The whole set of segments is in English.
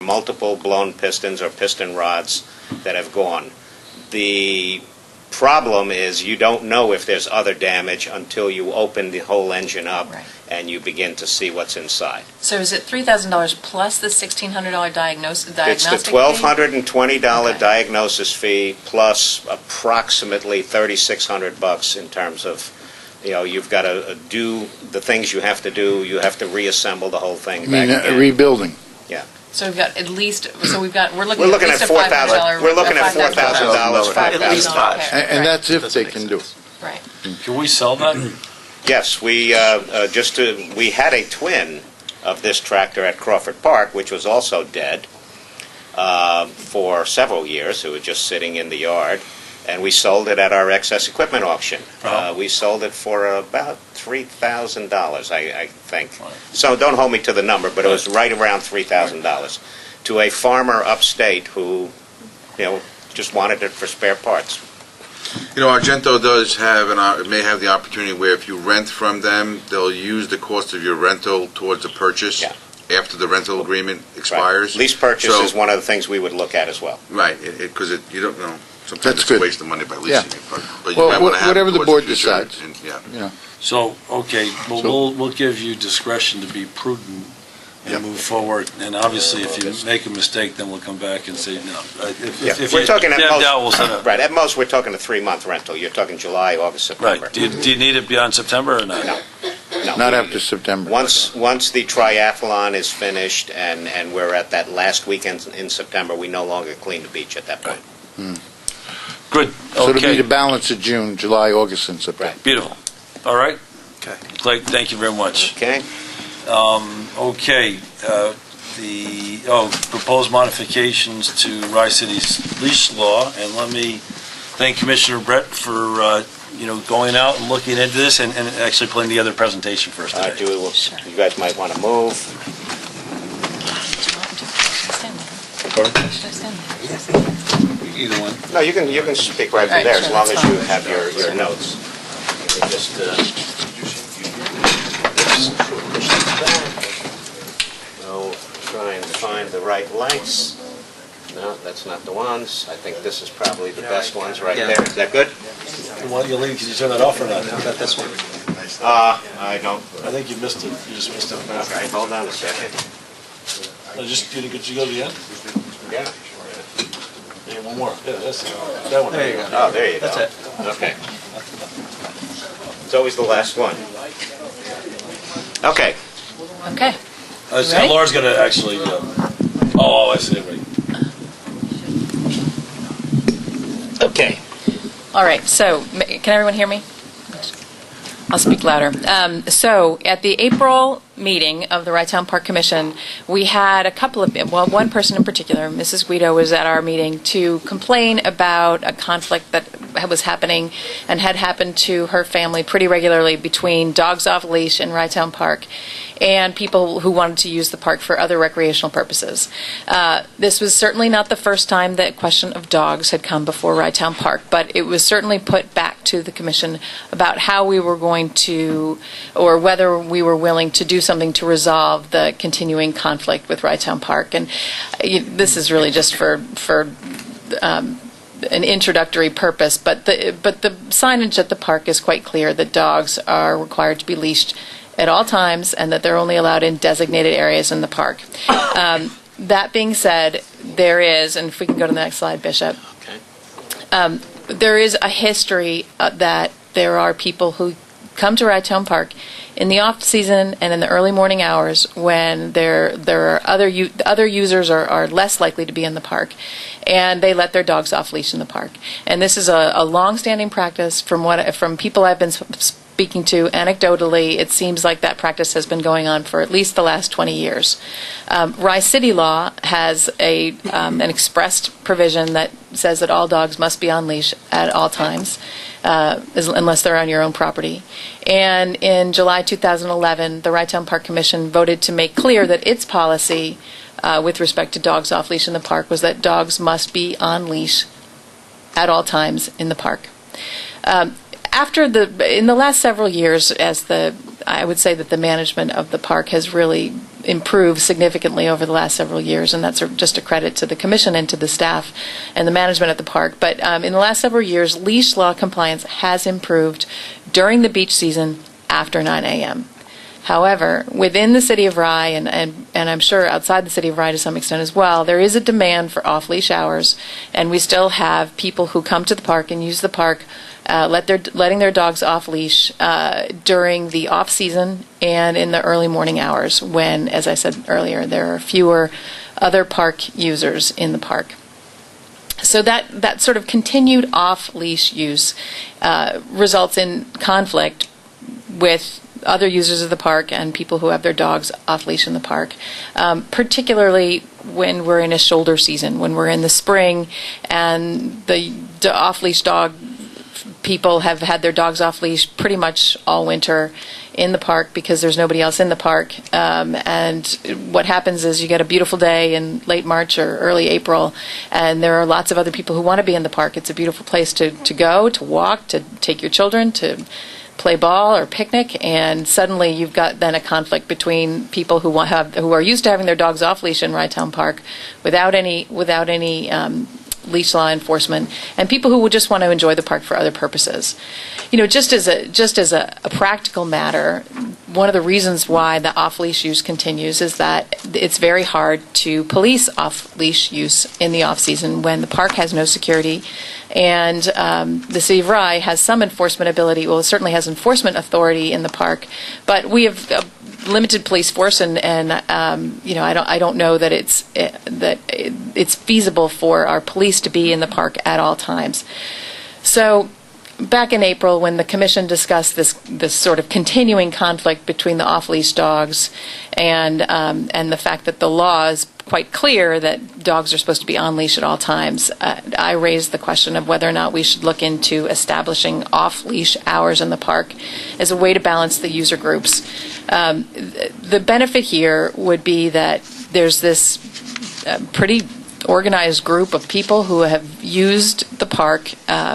multiple blown pistons or piston rods that have gone. The problem is you don't know if there's other damage until you open the whole engine up and you begin to see what's inside. So is it $3,000 plus the $1,600 diagnostic It's the $1,220 diagnosis fee plus approximately $3,600 in terms of, you've got to do the things you have to do. You have to reassemble the whole thing. You mean rebuilding? Yeah. So we've got at least. So we're looking at $4,000. We're looking at $4,000. At least $5,000. And that's if they can do it. Right. Can we sell that? Yes, we had a twin of this tractor at Crawford Park, which was also dead for seveal years. It was just sitting in the yard, and we sold it at our excess equipment auction. We sold it for about $3,000, I think. So don't hold me to the number, but it was right around $3,000 to a farmer upstate who, just wanted it for spare parts. Argento does may have the opportunity where if you rent from them, they'll use the cost of your rental towards the purchase after the rental agreement expires. Lease purchase is one of the things we would look at as well. Right, because you don't know. Sometimes That's it's good. a waste of money by leasing it. But you Well, might want to have whatever the towards board future, decides. So, okay, well, we'll give you discretion to be prudent and move forward. And obviously, if you make a mistake, then we'll come back and say no. If we're talking at most, we'll set up. Right, at most we're talking a 3-month rental. You're talking July, August, September. Right. Do you need it beyond September or not? No. Not after September. Once the triathlon is finished and we're at that last weekend in September, we no longer clean the beach at that point. Good. So it'll be Okay. the balance of June, July, August, and September. Right. Beautiful. All right. Okay. Craig, thank you very much. Okay? Okay. The proposed modifications to Rye City's leash law, and let me thank Commissioner Brett for going out and looking into this and actually putting together a presentation for us today. You guys might want to move. Either one. No, you can speak right from there as long as you have your notes. You can just push this back. No, try and find the right lights. No, that's not the ones. I think this is probably the best ones right there. Is that good? Well, can you turn that off or not? How about this one? I don't. I think you missed it. You just missed it. Okay, hold on a second. Did you go to the end? Yeah. Yeah, one more. Yeah, that's that one. There you go. Oh, there you go. That's it. Okay. It's always the last one. Okay. Okay. So Laura's going to actually. I see. Right. Okay. All right. So can everyone hear me? I'll speak louder. So at the April meeting of the Rye-Town Park Commission, we had one person in particular, Mrs. Guido, was at our meeting to complain about a conflict that was happening and had happened to her family pretty regularly between dogs off leash in Rye-Town Park and people who wanted to use the park for other recreational purposes. This was certainly not the first time that question of dogs had come before Rye-Town Park, but it was certainly put back to the Commission about how we were going to, or whether we were willing to do something to resolve the continuing conflict with Rye-Town Park. And this is really just for an introductory purpose, but the signage at the park is quite clear that dogs are required to be leashed at all times and that they're only allowed in designated areas in the park. That being said, there is, and if we can go to the next slide, Bishop. Okay. There is a history that there are people who come to Rye-Town Park in the off season and in the early morning hours when there are other users are less likely to be in the park, and they let their dogs off leash in the park. And this is a long-standing practice from people I've been speaking to. Anecdotally, it seems like that practice has been going on for at least the last 20 years. Rye City law has an expressed provision that says that all dogs must be on leash at all times, unless they're on your own property. And in July 2011, the Rye-Town Park Commission voted to make clear that its policy with respect to dogs off leash in the park was that dogs must be on leash at all times in the park. In the last several years, I would say that the management of the park has really improved significantly over the last several years, and that's just a credit to the commission and to the staff and the management at the park. But in the last several years, leash law compliance has improved during the beach season after 9 a.m. However, within the city of Rye, and I'm sure outside the city of Rye to some extent as well, there is a demand for off-leash hours, and we still have people who come to the park and use the park letting their dogs off leash during the off season and in the early morning hours when, as I said earlier, there are fewer other park users in the park. So that sort of continued off leash use results in conflict with other users of the park and people who have their dogs off leash in the park, particularly when we're in a shoulder season, when we're in the spring and the off leash dog people have had their dogs off leash pretty much all winter in the park because there's nobody else in the park. And what happens is you get a beautiful day in late March or early April, and there are lots of other people who want to be in the park. It's a beautiful place to go, to walk, to take your children, to play ball or picnic, and suddenly you've got then a conflict between people who are used to having their dogs off leash in Rytown Park without any leash law enforcement, and people who would just want to enjoy the park for other purposes. Just as a practical matter, one of the reasons why the off-leash use continues is that it's very hard to police off-leash use in the off-season when the park has no security, and the City of Rye has some enforcement ability. Well, it certainly has enforcement authority in the park, but we have limited police force, and I don't know that it's feasible for our police to be in the park at all times. So back in April, when the commission discussed this sort of continuing conflict between the off-leash dogs and the fact that the law is quite clear that dogs are supposed to be on leash at all times, I raised the question of whether or not we should look into establishing off-leash hours in the park as a way to balance the user groups. The benefit here would be that there's this pretty organized group of people who have used the park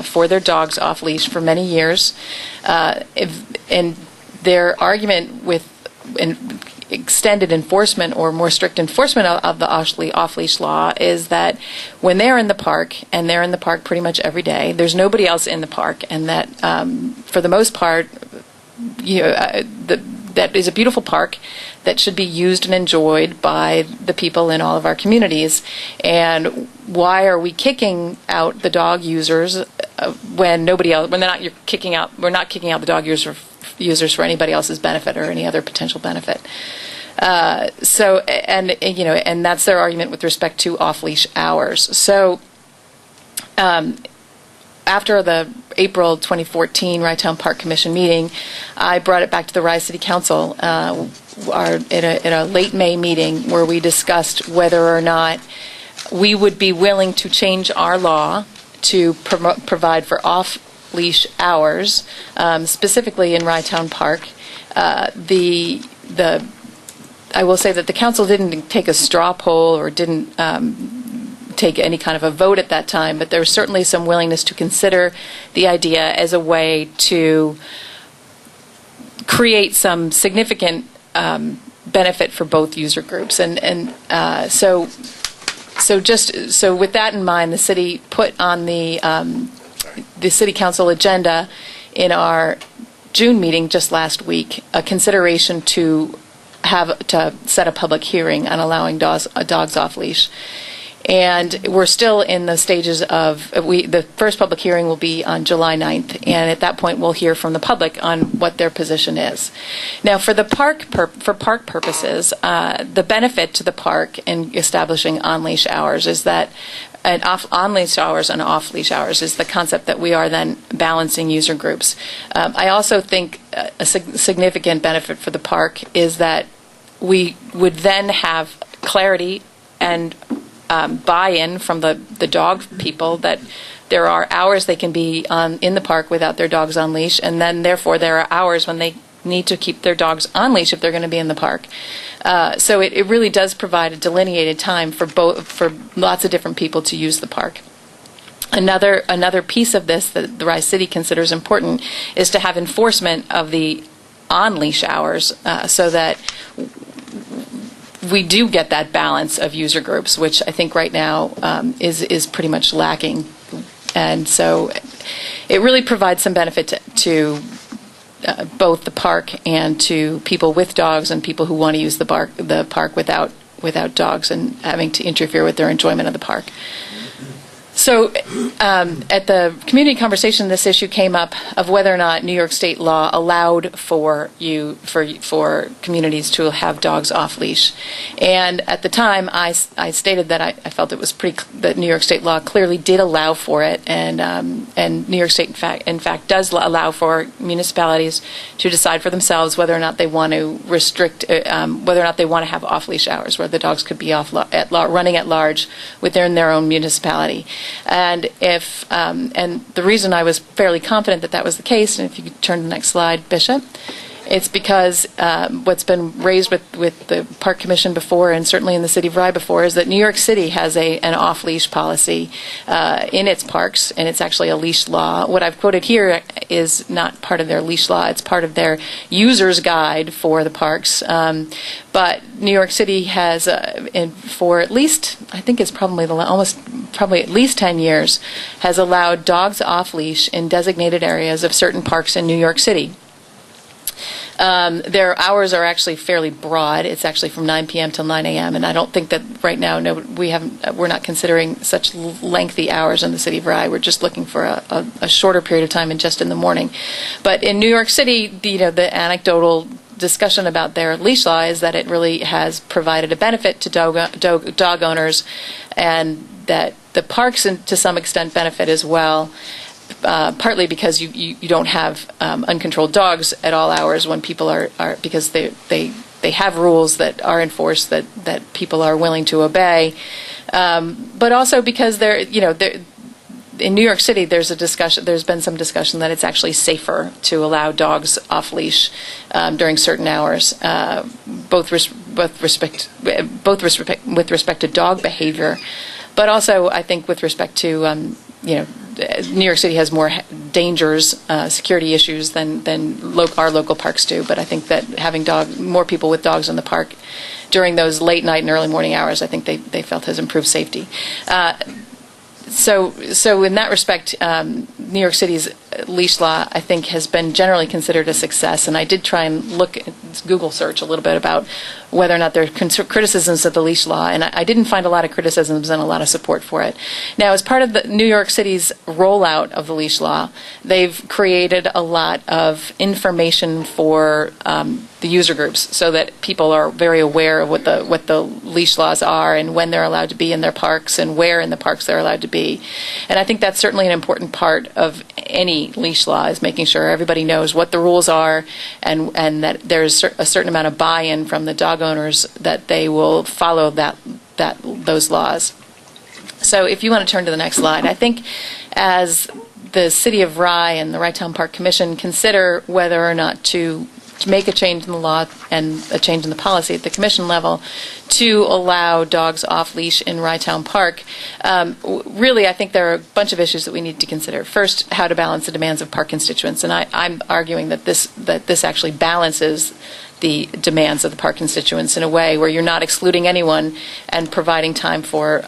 for their dogs off leash for many years, and their argument with extended enforcement or more strict enforcement of the off-leash law is that when they're in the park, and they're in the park pretty much every day, there's nobody else in the park, and that for the most part, that is a beautiful park that should be used and enjoyed by the people in all of our communities. And why are we kicking out the dog users when nobody else? When we're not kicking out the dog users for anybody else's benefit or any other potential benefit. And that's their argument with respect to off-leash hours. So after the April 2014 Rytown Park Commission meeting, I brought it back to the Rye City Council in a late May meeting where we discussed whether or not we would be willing to change our law to provide for off-leash hours, specifically in Rytown Park. I will say that the council didn't take a straw poll or didn't take any kind of a vote at that time, but there was certainly some willingness to consider the idea as a way to create some significant benefit for both user groups. So with that in mind, the city put on the city council agenda in our June meeting just last week a consideration to set a public hearing on allowing dogs off leash. And we're still in the stages of, the first public hearing will be on July 9th, and at that point we'll hear from the public on what their position is. Now, for park purposes, the benefit to the park in establishing on-leash hours is that on-leash hours and off-leash hours is the concept that we are then balancing user groups. I also think a significant benefit for the park is that we would then have clarity and buy-in from the dog people that there are hours they can be in the park without their dogs on leash, and then therefore there are hours when they need to keep their dogs on leash if they're going to be in the park. So it really does provide a delineated time for lots of different people to use the park. Another piece of this that the Rye City considers important is to have enforcement of the on-leash hours so that we do get that balance of user groups, which I think right now is pretty much lacking. And so it really provides some benefit to both the park and to people with dogs and people who want to use the park without dogs and having to interfere with their enjoyment of the park. So at the community conversation, this issue came up of whether or not New York State law allowed for communities to have dogs off leash. And at the time, I stated that I felt it was that New York State law clearly did allow for it, and New York State in fact does allow for municipalities to decide for themselves whether or not they want to restrict, whether or not they want to have off leash hours, where the dogs could be running at large within their own municipality. And and the reason I was fairly confident that that was the case, and if you could turn to the next slide, Bishop, it's because what's been raised with the Park Commission before, and certainly in the City of Rye before, is that New York City has an off-leash policy in its parks, and it's actually a leash law. What I've quoted here is not part of their leash law. It's part of their user's guide for the parks. But New York City has, for at least, I think it's probably probably at least 10 years, has allowed dogs off-leash in designated areas of certain parks in New York City. Their hours are actually fairly broad. It's actually from 9 p.m. till 9 a.m. And I don't think that right now we're not considering such lengthy hours in the City of Rye. We're just looking for a shorter period of time and just in the morning. But in New York City, the anecdotal discussion about their leash law is that it really has provided a benefit to dog owners, and that the parks to some extent benefit as well. Partly because you don't have uncontrolled dogs at all hours when people are because they have rules that are enforced that people are willing to obey, but also because in New York City there's been some discussion that it's actually safer to allow dogs off leash during certain hours, both with respect to dog behavior, but also I think with respect to New York City has more dangers, security issues than our local parks do. But I think that having more people with dogs in the park during those late night and early morning hours, I think they felt has improved safety. So in that respect, New York City's leash law, I think, has been generally considered a success. And I did try and Google search a little bit about whether or not there are criticisms of the leash law, and I didn't find a lot of criticisms and a lot of support for it. Now, as part of the New York City's rollout of the leash law, they've created a lot of information for the user groups, so that people are very aware of what the leash laws are and when they're allowed to be in their parks and where in the parks they're allowed to be. And I think that's certainly an important part of any leash law, is making sure everybody knows what the rules are, and that there's a certain amount of buy-in from the dog owners that they will follow those laws. So if you want to turn to the next slide, I think as the City of Rye and the Ryetown Park Commission consider whether or not to make a change in the law and a change in the policy at the commission level to allow dogs off leash in Ryetown Park, really I think there are a bunch of issues that we need to consider. First, how to balance the demands of park constituents, and I'm arguing that this actually balances the demands of the park constituents in a way where you're not excluding anyone and providing time for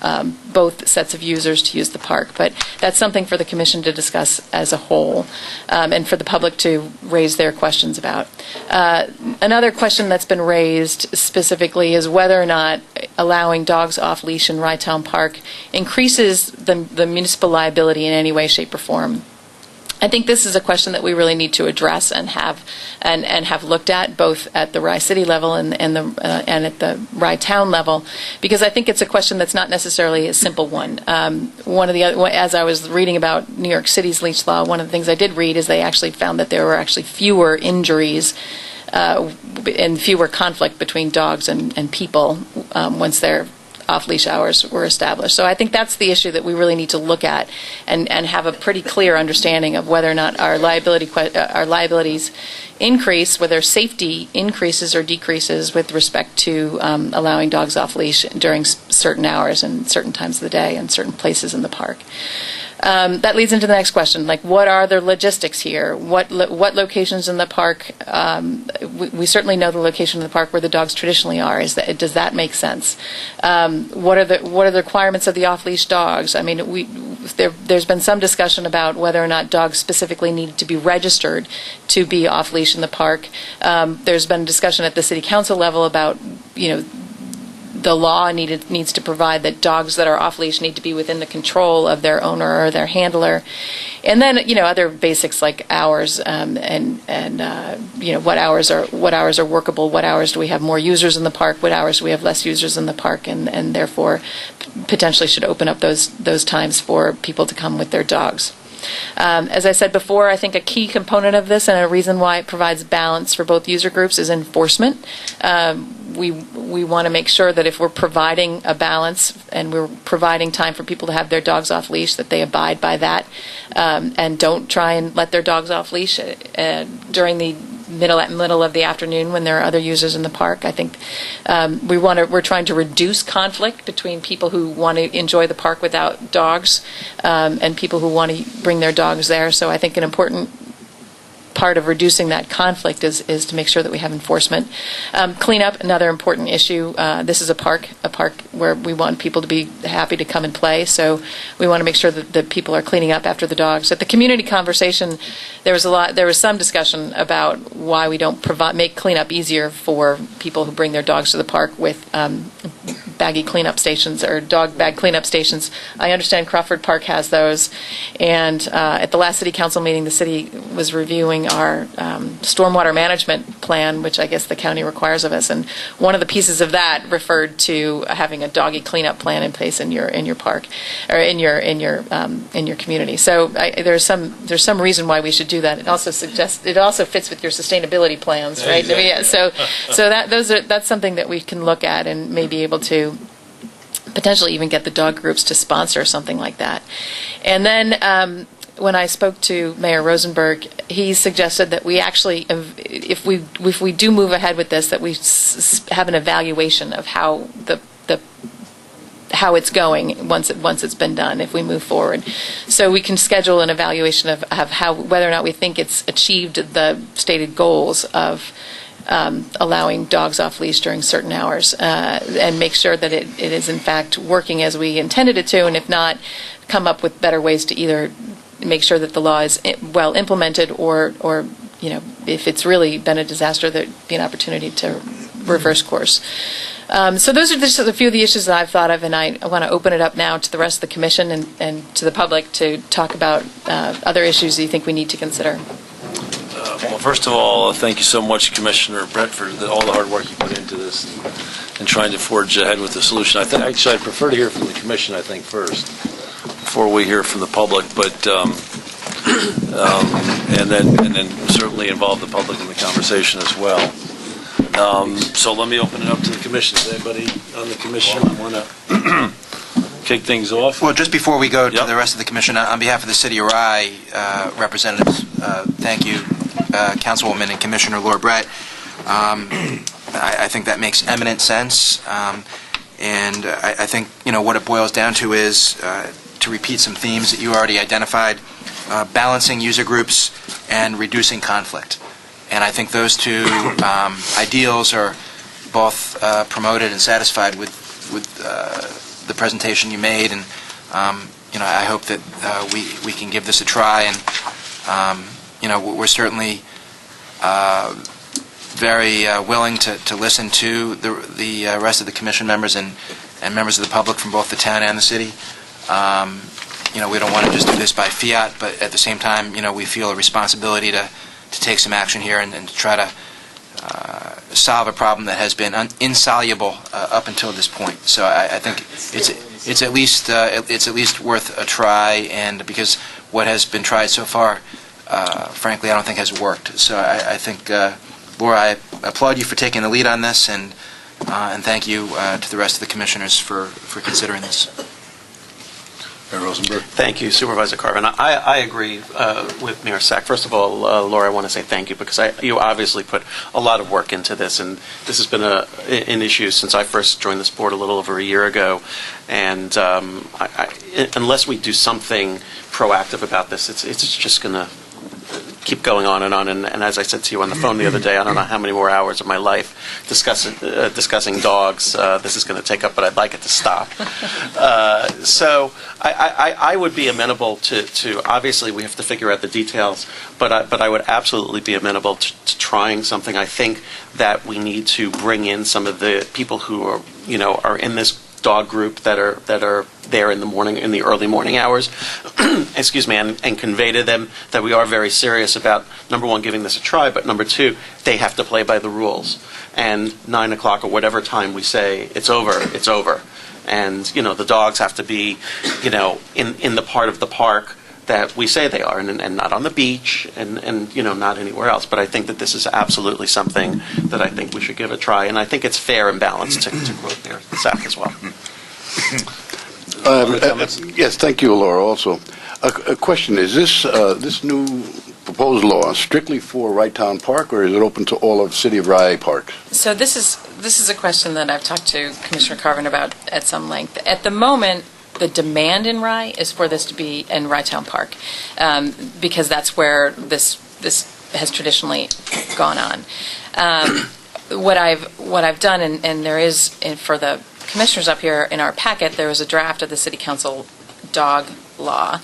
both sets of users to use the park. But that's something for the Commission to discuss as a whole, and for the public to raise their questions about. Another question that's been raised specifically is whether or not allowing dogs off leash in Ryetown Park increases the municipal liability in any way, shape, or form. I think this is a question that we really need to address and have looked at, both at the Rye City level and at the Rye Town level, because I think it's a question that's not necessarily a simple one. As I was reading about New York City's leash law, one of the things I did read is they actually found that there were actually fewer injuries and fewer conflict between dogs and people once their off-leash hours were established. So I think that's the issue that we really need to look at and have a pretty clear understanding of whether or not our liabilities increase, whether safety increases or decreases with respect to allowing dogs off leash during certain hours and certain times of the day and certain places in the park. That leads into the next question, like what are the logistics here? What locations in the park? We certainly know the location of the park where the dogs traditionally are. Does that make sense? What are the requirements of the off-leash dogs? I mean, there's been some discussion about whether or not dogs specifically need to be registered to be off-leash in the park. There's been discussion at the city council level about, the law needs to provide that dogs that are off-leash need to be within the control of their owner or their handler. And then, other basics like hours and what hours are workable, what hours do we have more users in the park, what hours do we have less users in the park, and therefore potentially should open up those times for people to come with their dogs. As I said before, I think a key component of this and a reason why it provides balance for both user groups is enforcement. We want to make sure that if we're providing a balance and we're providing time for people to have their dogs off leash, that they abide by that and don't try and let their dogs off leash during the middle of the afternoon when there are other users in the park. I think we're trying to reduce conflict between people who want to enjoy the park without dogs and people who want to bring their dogs there. So I think an important part of reducing that conflict is to make sure that we have enforcement. Cleanup, another important issue. This is a park where we want people to be happy to come and play, so we want to make sure that people are cleaning up after the dogs. At the community conversation, there was some discussion about why we don't make cleanup easier for people who bring their dogs to the park with baggy cleanup stations or dog bag cleanup stations. I understand Crawford Park has those, and at the last city council meeting, the city was reviewing our stormwater management plan, which I guess the county requires of us, and one of the pieces of that referred to having a doggy cleanup plan in place in your park or in your community. So there's some reason why we should do that. It also fits with your sustainability plans, right? Exactly. Yeah, so that's something that we can look at and may be able to potentially even get the dog groups to sponsor something like that. And then when I spoke to Mayor Rosenberg, he suggested that we actually, if we do move ahead with this, that we have an evaluation of how how it's going once it's been done, if we move forward. So we can schedule an evaluation of whether or not we think it's achieved the stated goals of allowing dogs off leash during certain hours and make sure that it is in fact working as we intended it to, and if not, come up with better ways to either make sure that the law is well implemented or if it's really been a disaster, there'd be an opportunity to reverse course. So those are just a few of the issues that I've thought of, and I want to open it up now to the rest of the commission and to the public to talk about other issues that you think we need to consider. Well, first of all, thank you so much, Commissioner Brett, for all the hard work you put into this and trying to forge ahead with the solution. Actually, I'd prefer to hear from the commission, first, before we hear from the public, but and then certainly involve the public in the conversation as well. So let me open it up to the commission. Does anybody on the commission want to kick things off? Well, just before we go to the rest of the commission, on behalf of the City of Rye representatives, thank you, Councilwoman and Commissioner Laura Brett. I think that makes eminent sense, and I think what it boils down to is to repeat some themes that you already identified: balancing user groups and reducing conflict. And I think those two ideals are both promoted and satisfied with the presentation you made, and I hope that we can give this a try, and we're certainly very willing to listen to the rest of the commission members and members of the public from both the town and the city. We don't want to just do this by fiat, but at the same time, we feel a responsibility to take some action here and to try to solve a problem that has been insoluble up until this point. So I think it's at least worth a try, and because what has been tried so far, frankly, I don't think has worked. So I think, Laura, I applaud you for taking the lead on this, and thank you to the rest of the commissioners for considering this. Mayor Rosenberg. Thank you, Supervisor Carvin. I agree with Mayor Sack. First of all, Laura, I want to say thank you because you obviously put a lot of work into this, and this has been an issue since I first joined this board a little over a year ago. And unless we do something proactive about this, it's just going to keep going on. And as I said to you on the phone the other day, I don't know how many more hours of my life discussing dogs this is going to take up, but I'd like it to stop. So I would be amenable to obviously we have to figure out the details, but I would absolutely be amenable to trying something. I think that we need to bring in some of the people who are in this dog group that are there in the early morning hours, excuse me, and convey to them that we are very serious about, number one, giving this a try, but number two, they have to play by the rules. And 9 o'clock or whatever time we say it's over, it's over. And, the dogs have to be, in the part of the park that we say they are, and not on the beach, and not anywhere else. But I think that this is absolutely something that I think we should give a try, and I think it's fair and balanced, to quote Mayor Sack as well. Yes, thank you, Laura. Also, a question: is this new proposed law strictly for Wright Town Park, or is it open to all of City of Rye parks? So this is a question that I've talked to Commissioner Carvin about at some length. At the moment, the demand in Rye is for this to be in Rye Town Park, because that's where this has traditionally gone on. What I've done, and there is for the commissioners up here in our packet, there was a draft of the City Council dog law,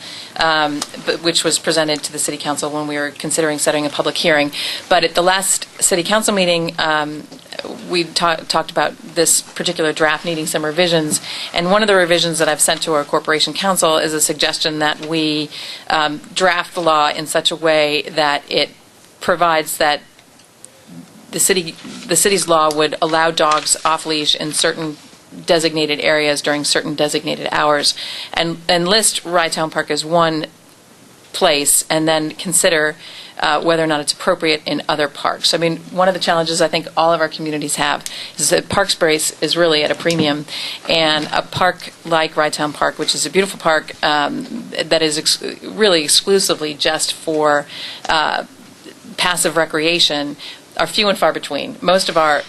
which was presented to the City Council when we were considering setting a public hearing. But at the last City Council meeting, we talked about this particular draft needing some revisions, and one of the revisions that I've sent to our Corporation Council is a suggestion that we draft the law in such a way that it provides that the city's law would allow dogs off leash in certain designated areas during certain designated hours, and list Rye Town Park as one place, and then consider whether or not it's appropriate in other parks. I mean, one of the challenges I think all of our communities have is that park space is really at a premium, and a park like Rye Town Park, which is a beautiful park that is really exclusively just for passive recreation, are few and far between. Most of our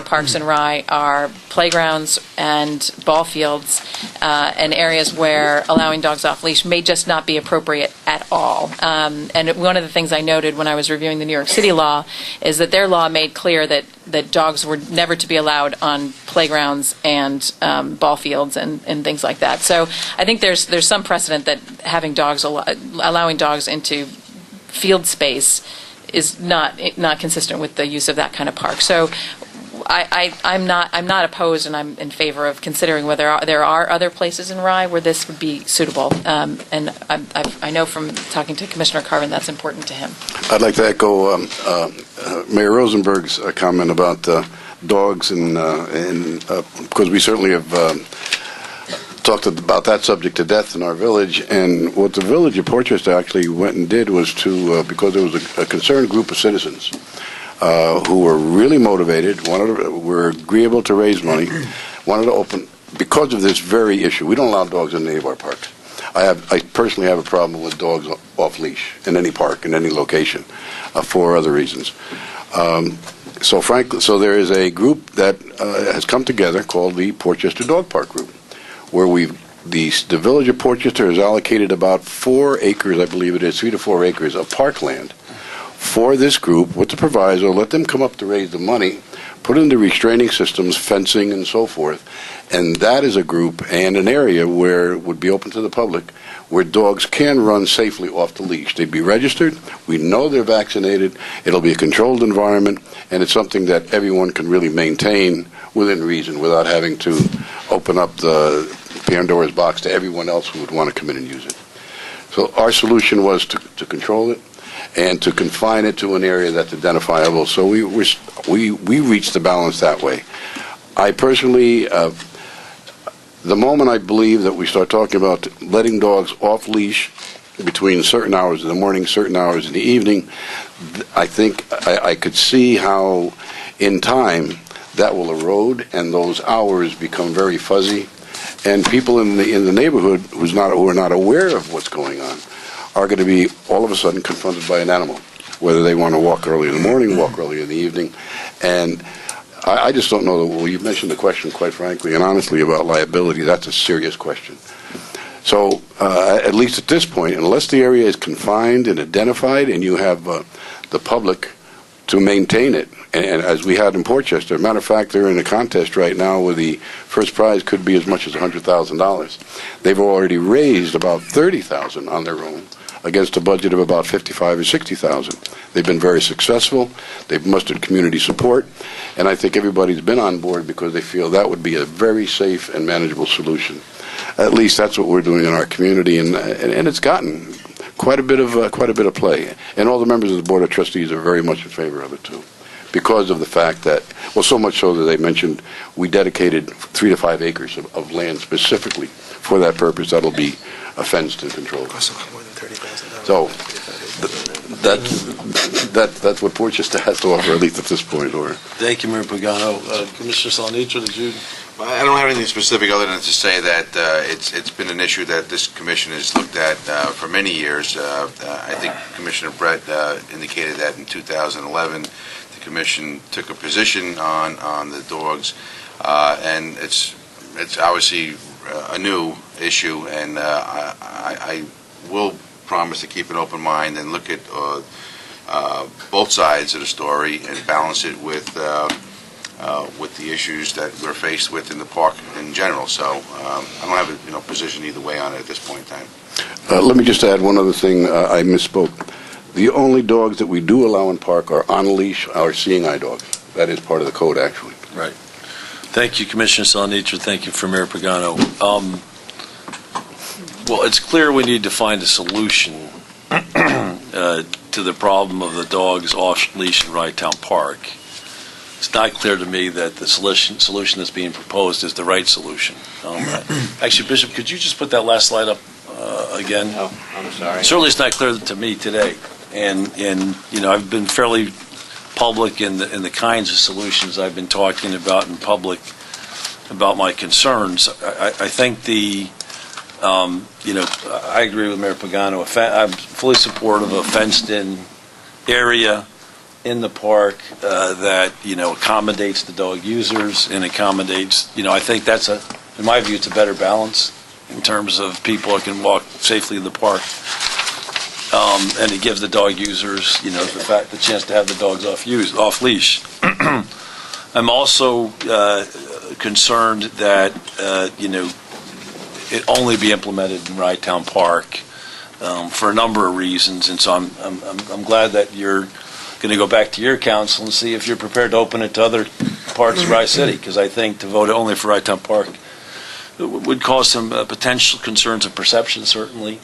parks in Rye are playgrounds and ball fields and areas where allowing dogs off leash may just not be appropriate at all. And one of the things I noted when I was reviewing the New York City law is that their law made clear that dogs were never to be allowed on playgrounds and ball fields and things like that. So I think there's some precedent that having dogs, allowing dogs into field space is not consistent with the use of that kind of park. So I'm not opposed, and I'm in favor of considering whether there are other places in Rye where this would be suitable. And I know from talking to Commissioner Carvin that's important to him. I'd like to echo Mayor Rosenberg's comment about dogs, and because we certainly have talked about that subject to death in our village. And what the village of Portchester actually went and did was to, because there was a concerned group of citizens who were really motivated, were agreeable to raise money, wanted to open, because of this very issue. We don't allow dogs in any of our parks. I personally have a problem with dogs off leash in any park, in any location, for other reasons. So there is a group that has come together called the Portchester Dog Park Group, where the village of Portchester has allocated about 4 acres, I believe it is, 3 to 4 acres of parkland for this group with the proviso, let them come up to raise the money, put in the restraining systems, fencing and so forth, and that is a group and an area where it would be open to the public, where dogs can run safely off the leash. They'd be registered, we know they're vaccinated, it'll be a controlled environment, and it's something that everyone can really maintain within reason without having to open up the Pandora's box to everyone else who would want to come in and use it. So our solution was to control it and to confine it to an area that's identifiable. So we reached the balance that way. I personally, the moment I believe that we start talking about letting dogs off leash between certain hours in the morning, certain hours in the evening, I think I could see how in time that will erode and those hours become very fuzzy, And people in the neighborhood who are not aware of what's going on are going to be all of a sudden confronted by an animal, whether they want to walk early in the morning, walk early in the evening. And I just don't know. Well, you've mentioned the question, quite frankly and honestly, about liability. That's a serious question. So, at least at this point, unless the area is confined and identified and you have the public to maintain it, and as we had in Portchester, matter of fact, they're in a contest right now where the first prize could be as much as $100,000. They've already raised about $30,000 on their own against a budget of about $55,000 or $60,000. They've been very successful. They've mustered community support, and I think everybody's been on board because they feel that would be a very safe and manageable solution. At least that's what we're doing in our community, and it's gotten quite a bit of play. And all the members of the Board of Trustees are very much in favor of it too, because of the fact that, well, so much so that they mentioned we dedicated 3 to 5 acres of land specifically for that purpose. That'll be fenced and controlled. So that's what Portchester has to offer, at least at this point. Or Thank you, Mayor Pagano. Commissioner Salnitra, did you? I don't have anything specific other than to say that it's been an issue that this commission has looked at for many years. I think Commissioner Brett indicated that in 2011 the commission took a position on the dogs, and it's obviously a new issue, and I will promise to keep an open mind and look at both sides of the story and balance it with the issues that we're faced with in the park in general. So I don't have a position either way on it at this point in time. let me just add one other thing. I misspoke. The only dogs that we do allow in park are on leash, our seeing eye dogs. That is part of the code, actually. Right. Thank you, Commissioner Salnitra. Thank you for Mayor Pagano. Well, it's clear we need to find a solution to the problem of the dogs off leash in Rye-Town Park. It's not clear to me that the solution that's being proposed is the right solution. Actually, Bishop, could you just put that last slide up again? Oh, I'm sorry. Certainly it's not clear to me today. And I've been fairly public in the kinds of solutions I've been talking about in public about my concerns. I think I agree with Mayor Pagano. I'm fully supportive of a fenced-in area in the park that accommodates the dog users and accommodates. I think that's in my view, it's a better balance in terms of people that can walk safely in the park, and it gives the dog users, the chance to have the dogs off leash. I'm also concerned that it only be implemented in Rye-Town Park for a number of reasons, and so I'm glad that you're going to go back to your council and see if you're prepared to open it to other parts of Rye City, because I think to vote only for Rye-Town Park would cause some potential concerns of perception, certainly,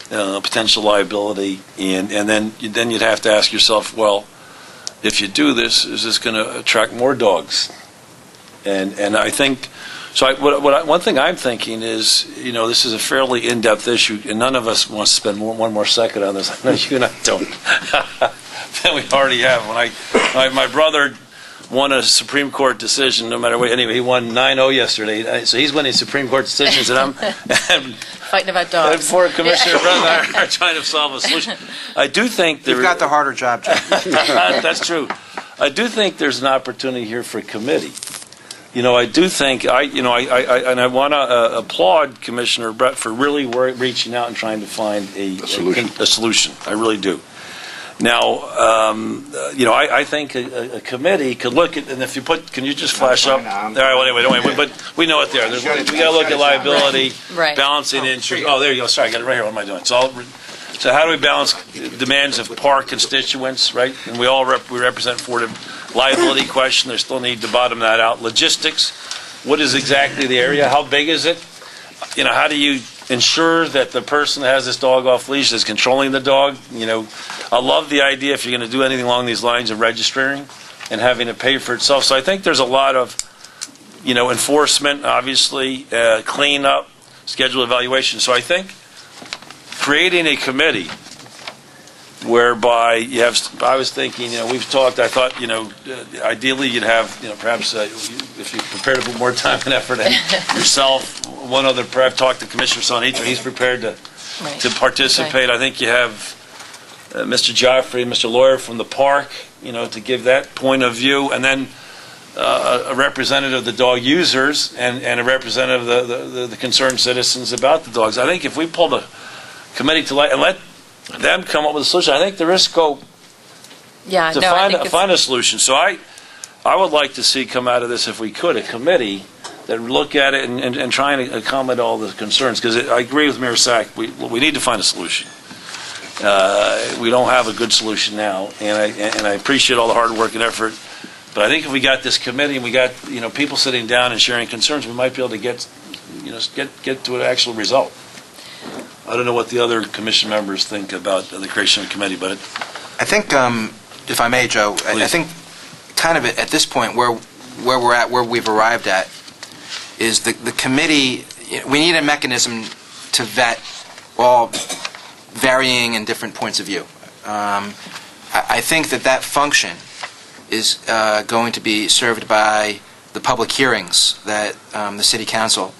potential liability, and then you'd have to ask yourself, well, if you do this, is this going to attract more dogs? And I think, so one thing I'm thinking is, this is a fairly in-depth issue, and none of us wants to spend one more second on this. I know you and I don't. Than we already have. When my brother won a Supreme Court decision, no matter what. Anyway, he won 9-0 yesterday, so he's winning Supreme Court decisions, and I'm fighting about dogs. And poor Commissioner Brett and I are trying to solve a solution. I do think You've got the harder job, Jeff. That's true. I do think there's an opportunity here for a committee. I do think I want to applaud Commissioner Brett for really reaching out and trying to find a solution. I really do. Now, I think a committee could look at, and if you can you just flash up? All right, well, anyway, don't worry, but we know it there. We got to look at liability, right. Balancing interest. Oh, there you go. Sorry, I got it right here. What am I doing? So how do we balance demands of park constituents, right? And we represent for the liability question. There's still need to bottom that out. Logistics. What is exactly the area? How big is it? How do you ensure that the person that has this dog off leash is controlling the dog? I love the idea, if you're going to do anything along these lines, of registering and having it pay for itself. So I think there's a lot of, enforcement, obviously, cleanup, schedule evaluation. So I think creating a committee whereby you have, I was thinking, we've talked, I thought, ideally you'd have, perhaps if you prepared to put more time and effort in yourself, one other, perhaps talk to Commissioner Sonitra, he's prepared to participate. Okay. I think you have Mr. Joffrey and Mr. Lawyer from the park, to give that point of view, and then a representative of the dog users and a representative of the concerned citizens about the dogs. I think if we pull the committee to light and let them come up with a solution, I think there is scope to find a solution. So I would like to see come out of this, if we could, a committee that would look at it and try and accommodate all the concerns. Because I agree with Mayor Sack, we need to find a solution. We don't have a good solution now, and I appreciate all the hard work and effort. But I think if we got this committee and we got people sitting down and sharing concerns, we might be able to get to an actual result. I don't know what the other commission members think about the creation of a committee, but I think, if I may, Joe, I think kind of at this point where we're at, where we've arrived at, is the committee. We need a mechanism to vet all varying and different points of view. I think that function is going to be served by the public hearings that the City Council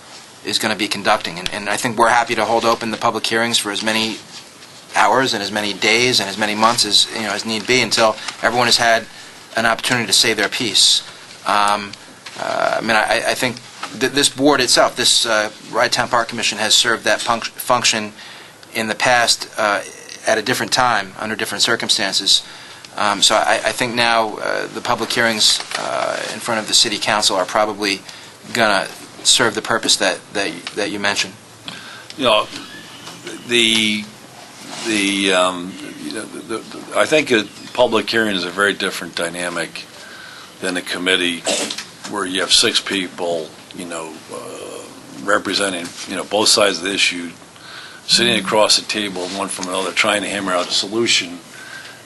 is going to be conducting. And I think we're happy to hold open the public hearings for as many hours and as many days and as many months as need be, until everyone has had an opportunity to say their piece. I think this board itself, this Rye-Town Park Commission, has served that function in the past at a different time, under different circumstances. So I think now the public hearings in front of the City Council are probably going to serve the purpose that you mentioned. I think a public hearing is a very different dynamic than a committee where you have 6 people, representing, both sides of the issue, sitting across the table, one from another, trying to hammer out a solution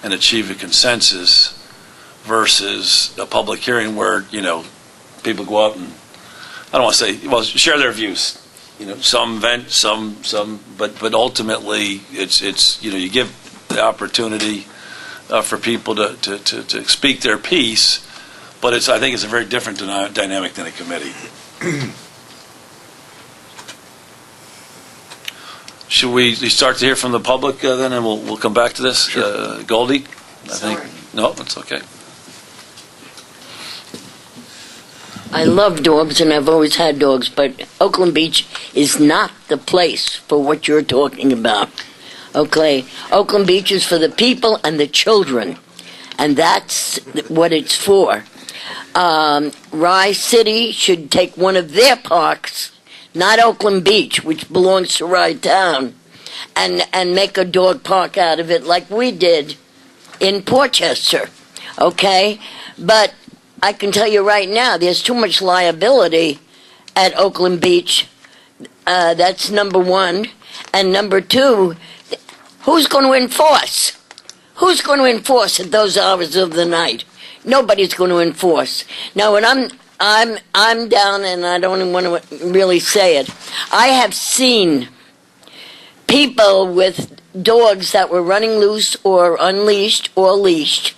and achieve a consensus, versus a public hearing where, people go up and, I don't want to say, share their views. Some vent, some, but ultimately, it's you give the opportunity for people to speak their piece, but I think it's a very different dynamic than a committee. Should we start to hear from the public then, and we'll come back to this? Sure. Goldie? No, it's okay. I love dogs, and I've always had dogs, but Oakland Beach is not the place for what you're talking about. Okay? Oakland Beach is for the people and the children, and that's what it's for. Rye City should take one of their parks, not Oakland Beach, which belongs to Rye Town, and make a dog park out of it like we did in Portchester. Okay? But I can tell you right now, there's too much liability at Oakland Beach. That's number one. And number two, who's going to enforce? Who's going to enforce at those hours of the night? Nobody's going to enforce. Now, when I'm down, and I don't want to really say it, I have seen people with dogs that were running loose or unleashed or leashed,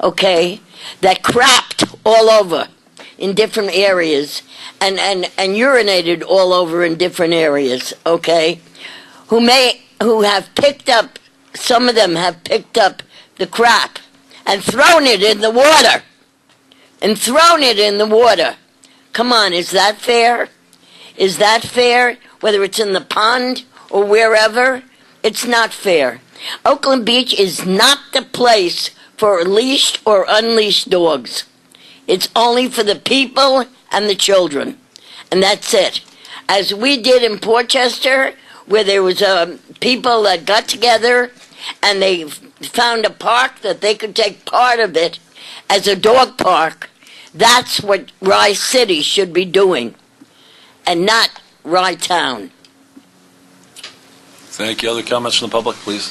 okay, that crapped all over in different areas and urinated all over in different areas, okay, who have picked up, some of them have picked up the crap and thrown it in the water. Come on, is that fair? Is that fair? Whether it's in the pond or wherever, it's not fair. Oakland Beach is not the place for leashed or unleashed dogs. It's only for the people and the children. And that's it. As we did in Portchester, where there was people that got together and they found a park that they could take part of it as a dog park. That's what Rye City should be doing, and not Rye Town. Thank you. Other comments from the public, please?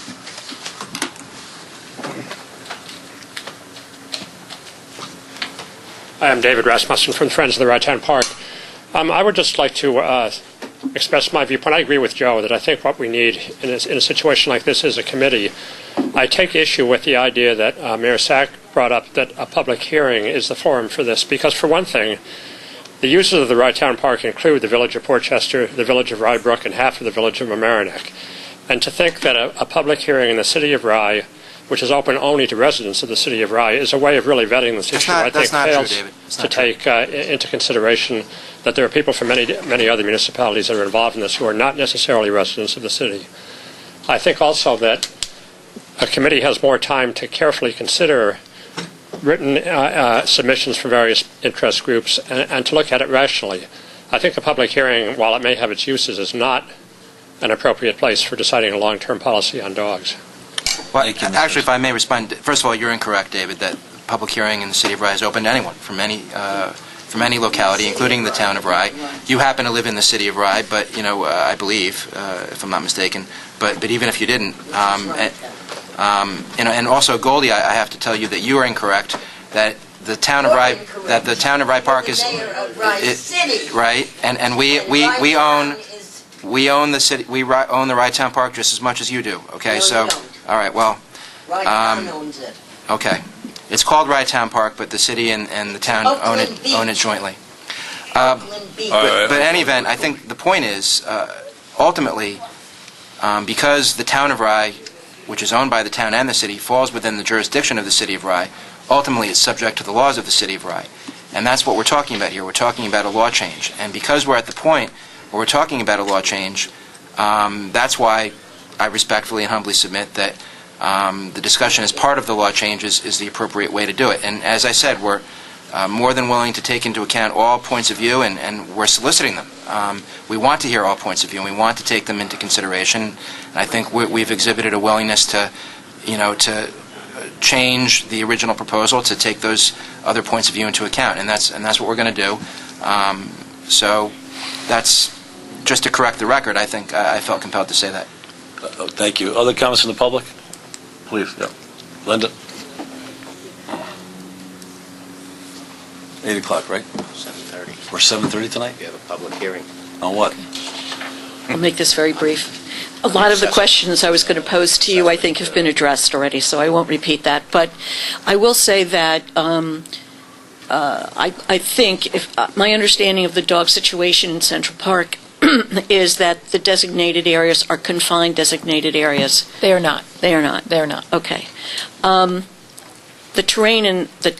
Hi, I'm David Rasmussen from Friends of the Rye-Town Park. I would just like to express my viewpoint. I agree with Joe that I think what we need in a situation like this is a committee. I take issue with the idea that Mayor Sack brought up that a public hearing is the forum for this, because for one thing, the uses of the Rytown Park include the village of Portchester, the village of Rybrook, and half of the village of Mamaroneck. And to think that a public hearing in the city of Rye, which is open only to residents of the city of Rye, is a way of really vetting this issue. I think fails to take into consideration that there are people from many other municipalities that are involved in this who are not necessarily residents of the city. I think also that a committee has more time to carefully consider written submissions from various interest groups and to look at it rationally. I think a public hearing, while it may have its uses, is not an appropriate place for deciding a long-term policy on dogs. Well, actually, if I may respond, first of all, you're incorrect, David, that public hearing in the city of Rye is open to anyone from any locality, including the town of Rye. You happen to live in the city of Rye, but, I believe, if I'm not mistaken, but even if you didn't, and also, Goldie, I have to tell you that you are incorrect, that the town of Rye Park is right, and we own the city. We own the Rytown Park just as much as you do. Okay, No, so we don't. all right, well, Rytown owns it. okay, it's called Rytown Park, but the city and the town own Oakland it Beach. jointly. Oakland Beach. But in any event, I think the point is, ultimately, because the town of Rye, which is owned by the town and the city, falls within the jurisdiction of the city of Rye, ultimately it's subject to the laws of the city of Rye. And that's what we're talking about here. We're talking about a law change. And because we're at the point where we're talking about a law change, that's why I respectfully and humbly submit that the discussion as part of the law change is the appropriate way to do it. And as I said, we're more than willing to take into account all points of view, and we're soliciting them. We want to hear all points of view, and we want to take them into consideration. And I think we've exhibited a willingness to change the original proposal to take those other points of view into account, and that's what we're going to do. So that's just to correct the record. I think I felt compelled to say that. Thank you. Other comments from the public? Please, yeah. Linda? 8 o'clock, right? 7:30. Or 7:30 tonight? We have a public hearing. On what? I'll make this very brief. A lot of the questions I was going to pose to you, I think, have been addressed already, so I won't repeat that. But I will say that I think my understanding of the dog situation in Central Park is that the designated areas are confined designated areas. They are not. They are not. They're not. Okay. The terrain in the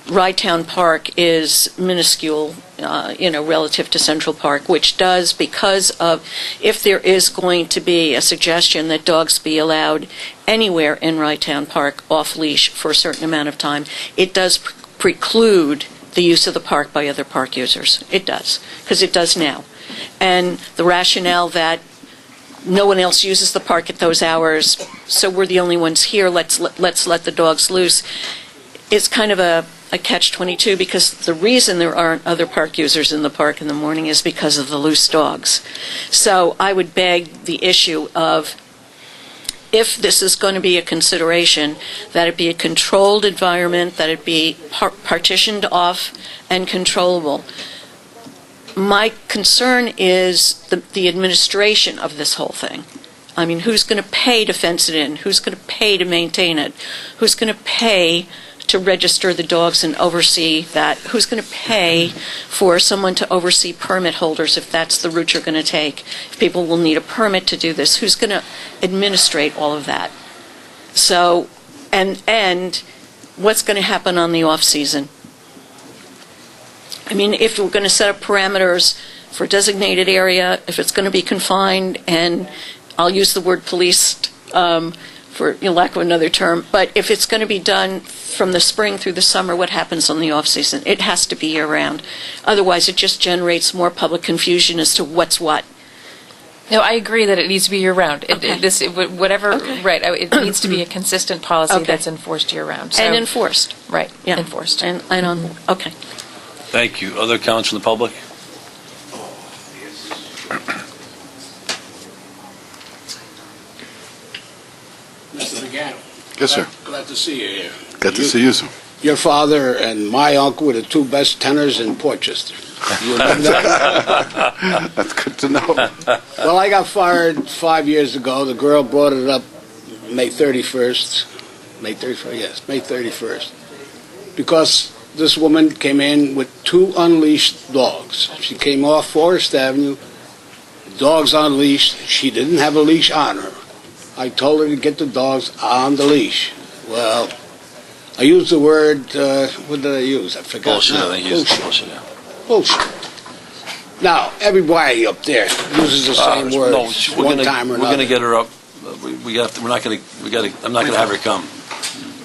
Rytown Park is minuscule, relative to Central Park, which does, because of, if there is going to be a suggestion that dogs be allowed anywhere in Rytown Park off-leash for a certain amount of time, it does preclude the use of the park by other park users. It does, because it does now. And the rationale that no one else uses the park at those hours, so we're the only ones here, let's let the dogs loose, is kind of a catch-22, because the reason there aren't other park users in the park in the morning is because of the loose dogs. So I would beg the issue of, if this is going to be a consideration, that it be a controlled environment, that it be partitioned off and controllable. My concern is the administration of this whole thing. I mean, who's going to pay to fence it in? Who's going to pay to maintain it? Who's going to pay to register the dogs and oversee that? Who's going to pay for someone to oversee permit holders if that's the route you're going to take? If people will need a permit to do this, who's going to administrate all of that? So, and what's going to happen on the off-season? I mean, if we're going to set up parameters for a designated area, if it's going to be confined, and I'll use the word policed for lack of another term, but if it's going to be done from the spring through the summer, what happens on the off-season? It has to be year-round. Otherwise, it just generates more public confusion as to what's what. No, I agree that it needs to be year-round. Okay. Right, it needs to be a consistent policy Okay. that's enforced year-round. And enforced. Right, Yeah. enforced. And okay. Thank you. Other comments from the public? Mr. Nagano. Yes, sir. Glad to see you here. Good to see you, sir. Your father and my uncle were the two best tenors in Portchester. You remember that? That's good to know. Well, I got fired 5 years ago. The girl brought it up May 31st. May 31st, yes, May 31st. Because this woman came in with 2 unleashed dogs. She came off Forest Avenue, dogs unleashed. She didn't have a leash on her. I told her to get the dogs on the leash. Well, I used the word, what did I use? I forgot. Bullshit, now. I think you used bullshit, yeah. Bullshit. Now, everybody up there uses the same word No, one time or we're gonna another. get her up. I'm not gonna have her come.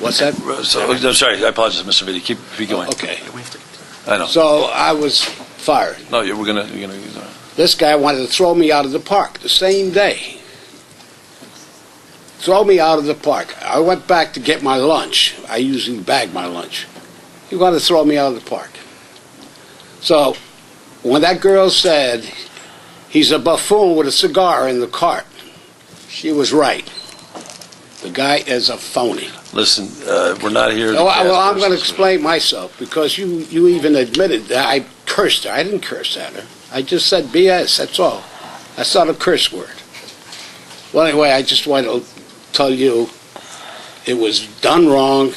What's that? So, I'm sorry, I apologize, Mr. Vitti. Keep going. Okay. I know. So I was fired. No, we're gonna. This guy wanted to throw me out of the park the same day. Throw me out of the park. I went back to get my lunch. I usually bag my lunch. He wanted to throw me out of the park. So when that girl said, he's a buffoon with a cigar in the cart, she was right. The guy is a phony. Listen, we're not here to Well, cast I'm going to aspersions. explain myself, because you even admitted that I cursed her. I didn't curse at her. I just said BS, that's all. That's not a curse word. Well, anyway, I just want to tell you it was done wrong,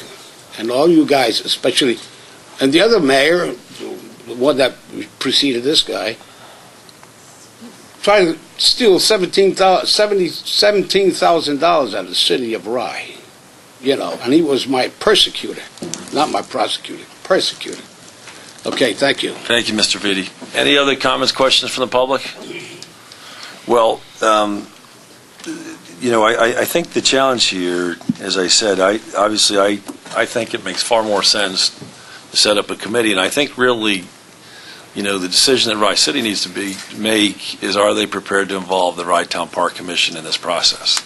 and all you guys, especially, and the other mayor, the one that preceded this guy, tried to steal $17,000 out of the city of Rye. You know, and he was my persecutor, not my prosecutor, persecutor. Okay, thank you. Thank you, Mr. Vitti. Any other comments, questions from the public? Well, I think the challenge here, as I said, I think it makes far more sense to set up a committee, and I think really, the decision that Rye City needs to make is, are they prepared to involve the Rye Town Park Commission in this process?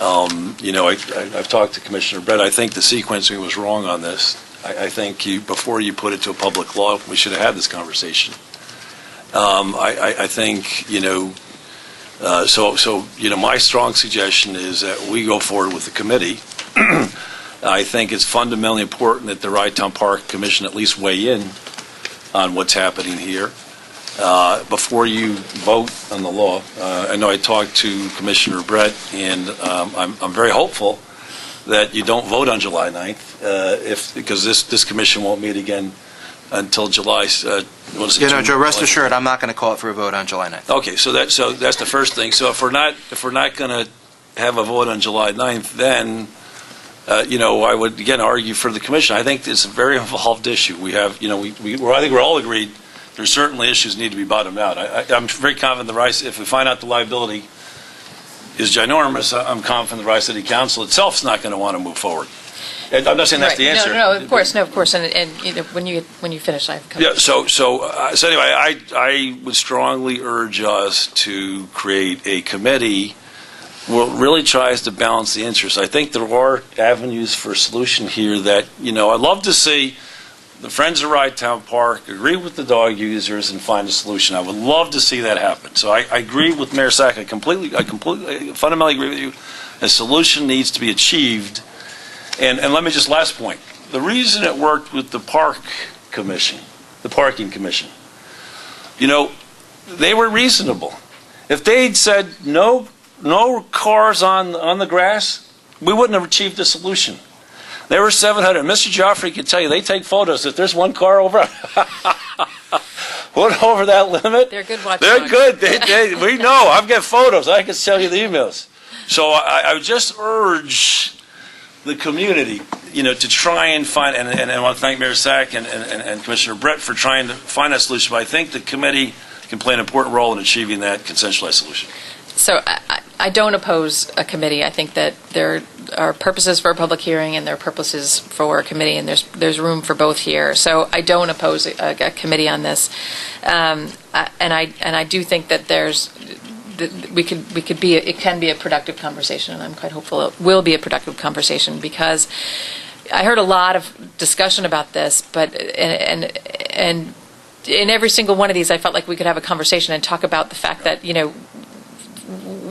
I've talked to Commissioner Brett. I think the sequencing was wrong on this. I think before you put it to a public law, we should have had this conversation. I think, my strong suggestion is that we go forward with the committee. I think it's fundamentally important that the Rye Town Park Commission at least weigh in on what's happening here before you vote on the law. I know I talked to Commissioner Brett, and I'm very hopeful that you don't vote on July 9th, because this commission won't meet again until July. Joe, rest assured, I'm not going to call it for a vote on July 9th. Okay, so that's the first thing. So if we're not going to have a vote on July 9th, then I would again argue for the commission. I think it's a very involved issue. We have, I think we're all agreed. There's certainly issues that need to be bottomed out. I'm very confident if we find out the liability is ginormous, I'm confident the Rye City Council itself is not going to want to move forward. And I'm not saying that's the answer. No, of course. And when you finish, I have a couple. Yeah. So anyway, I would strongly urge us to create a committee where it really tries to balance the interests. I think there are avenues for solution here that I'd love to see the Friends of Rye Town Park agree with the dog users and find a solution. I would love to see that happen. So I agree with Mayor Sack. I fundamentally agree with you. A solution needs to be achieved. And let me just, last point. The reason it worked with the parking commission, they were reasonable. If they'd said no cars on the grass, we wouldn't have achieved a solution. There were 700. Mr. Joffrey can tell you, they take photos. If there's one car over that limit, they're good watchdogs. They're good. We know. I've got photos. I can tell you the emails. So I would just urge the community, to try and find, and I want to thank Mayor Sack and Commissioner Brett for trying to find that solution. But I think the committee can play an important role in achieving that consensualized solution. So I don't oppose a committee. I think that there are purposes for a public hearing and there are purposes for a committee, and there's room for both here. So I don't oppose a committee on this, and I do think that it can be a productive conversation, and I'm quite hopeful it will be a productive conversation, because I heard a lot of discussion about this, but and in every single one of these, I felt like we could have a conversation and talk about the fact that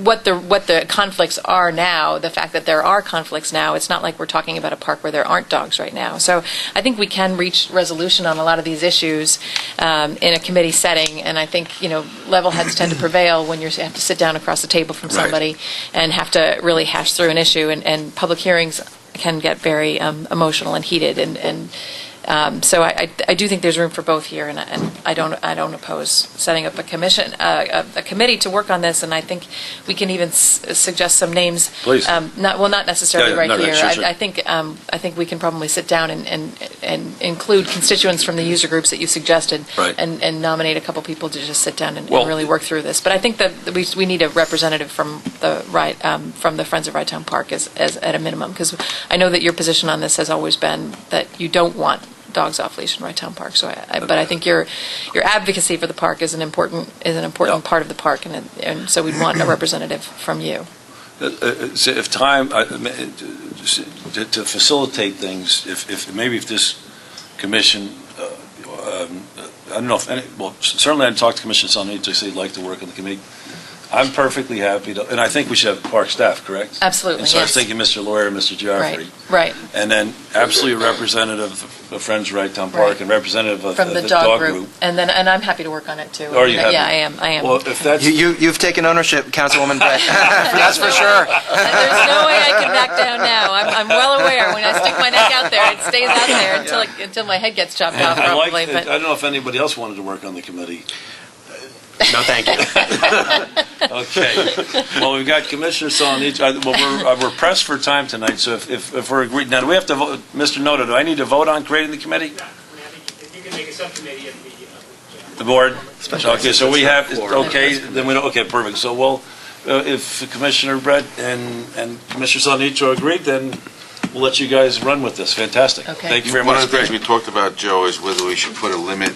what the conflicts are now, the fact that there are conflicts now. It's not like we're talking about a park where there aren't dogs right now. So I think we can reach resolution on a lot of these issues in a committee setting, and I think, level heads tend to prevail when you have to sit down across the table from somebody and have to really hash through an issue, and public hearings can get very emotional and heated, and so I do think there's room for both here, and I don't oppose setting up a committee to work on this, and I think we can even suggest some names. Please. Not necessarily right here. Sure. I think we can probably sit down and include constituents from the user groups that you suggested, and nominate a couple people to just sit down and really work through this. But I think that we need a representative from the Friends of Rydtown Park as at a minimum, because I know that your position on this has always been that you don't want dogs off leash in Rydtown Park. So, but I think your advocacy for the park is an important part of the park, and so we'd want a representative from you. If time to facilitate things, if this commission, I don't know if certainly I'd talk to Commissioner Sonny to say he'd like to work on the committee. I'm perfectly happy to, and I think we should have park staff, correct? Absolutely, and so I was thinking Mr. Lawyer and Mr. Geoffrey. Right. And then absolutely a representative of Friends of Rydtown Park and representative of from the dog group. And I'm happy to work on it too. Are you happy? Yeah, I am. Well, if that's... You've taken ownership, Councilwoman Brett. That's for sure. There's no way I can back down now. I'm well aware when I stick my neck out there, it stays out there until my head gets chopped off, probably. I don't know if anybody else wanted to work on the committee. No, thank you. Okay. Well, we've got Commissioner Sullivan. We're pressed for time tonight, so if we're agreed, now do we have to vote, Mr. Noda, do I need to vote on creating the committee? You can make a subcommittee of the board? Okay, so we have, then we don't, okay, perfect. So we'll, if Commissioner Brett and Commissioner Sullivan agreed, then we'll let you guys run with this. Fantastic. Okay. Thank you very much. One of the things we talked about, Joe, is whether we should put a limit